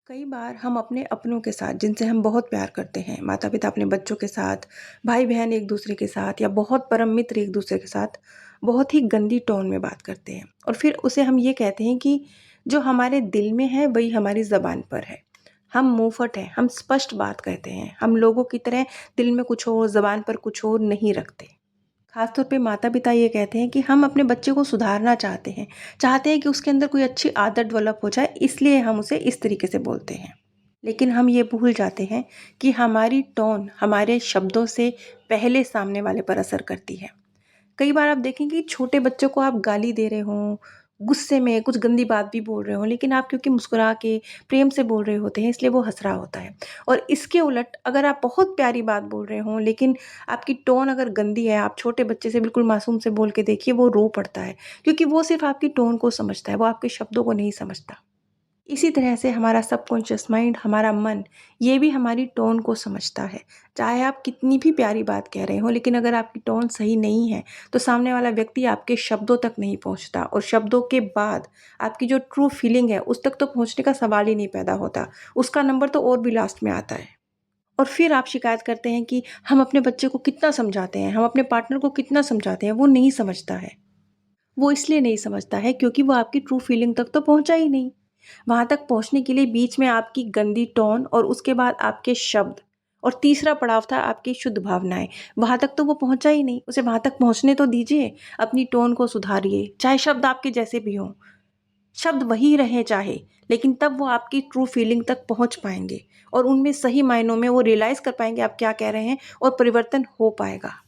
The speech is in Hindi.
कई बार हम अपने अपनों के साथ जिनसे हम बहुत प्यार करते हैं, माता-पिता अपने बच्चों के साथ, भाई-बहन एक-दूसरे के साथ या बहुत परम मित्र एक-दूसरे के साथ बहुत ही गंदी टोन में बात करते हैं और फिर उसे हम ये कहते हैं कि जो हमारे दिल में है वही हमारी ज़बान पर है। हम मुँहफट हैं, हम स्पष्ट बात कहते हैं, हम लोगों की तरह दिल में कुछ और, ज़बान पर कुछ और नहीं रखते। खास तौर पे माता-पिता ये कहते हैं कि हम अपने बच्चे को सुधारना चाहते हैं कि उसके अंदर कोई अच्छी आदत डेवलप हो जाए, इसलिए हम उसे इस तरीके से बोलते हैं। लेकिन हम ये भूल जाते हैं कि हमारी टोन हमारे शब्दों से पहले सामने वाले पर असर करती है। कई बार आप देखेंगे कि छोटे बच्चों को आप गाली दे रहे हों, गुस्से में कुछ गंदी बात भी बोल रहे हों, लेकिन आप क्योंकि मुस्कुरा के प्रेम से बोल रहे होते हैं, इसलिए वो हँस रहा होता है। और इसके उलट अगर आप बहुत प्यारी बात बोल रहे हों, लेकिन आपकी टोन अगर गंदी है, आप छोटे बच्चे से बिल्कुल मासूम से बोल के देखिए, वो रो पड़ता है, क्योंकि वो सिर्फ़ आपकी टोन को समझता है, वो आपके शब्दों को नहीं समझता। इसी तरह से हमारा सबकॉन्शियस माइंड, हमारा मन, ये भी हमारी टोन को समझता है। चाहे आप कितनी भी प्यारी बात कह रहे हों, लेकिन अगर आपकी टोन सही नहीं है, तो सामने वाला व्यक्ति आपके शब्दों तक नहीं पहुँचता और शब्दों के बाद आपकी जो ट्रू फीलिंग है, उस तक तो पहुँचने का सवाल ही नहीं पैदा होता। उसका नंबर तो और भी लास्ट में आता है। और फिर आप शिकायत करते हैं कि हम अपने बच्चे को कितना समझाते हैं, हम अपने पार्टनर को कितना समझाते हैं, वो नहीं समझता है। वो इसलिए नहीं समझता है क्योंकि वो आपकी ट्रू फीलिंग तक तो पहुँचा ही नहीं। वहाँ तक पहुँचने के लिए बीच में आपकी गंदी टोन और उसके बाद आपके शब्द और तीसरा पड़ाव था आपकी शुद्ध भावनाएँ। वहाँ तक तो वो पहुँचा ही नहीं, उसे वहाँ तक पहुँचने तो दीजिए, अपनी टोन को सुधारिए, चाहे शब्द आपके जैसे भी हों। शब्द वही रहें चाहे, लेकिन तब वो आपकी ट्रू फीलिंग तक पहुँच पाएँगे और उनमें सही मायनों में वो रियलाइज़ कर पाएँगे आप क्या कह रहे हैं और परिवर्तन हो पाएगा।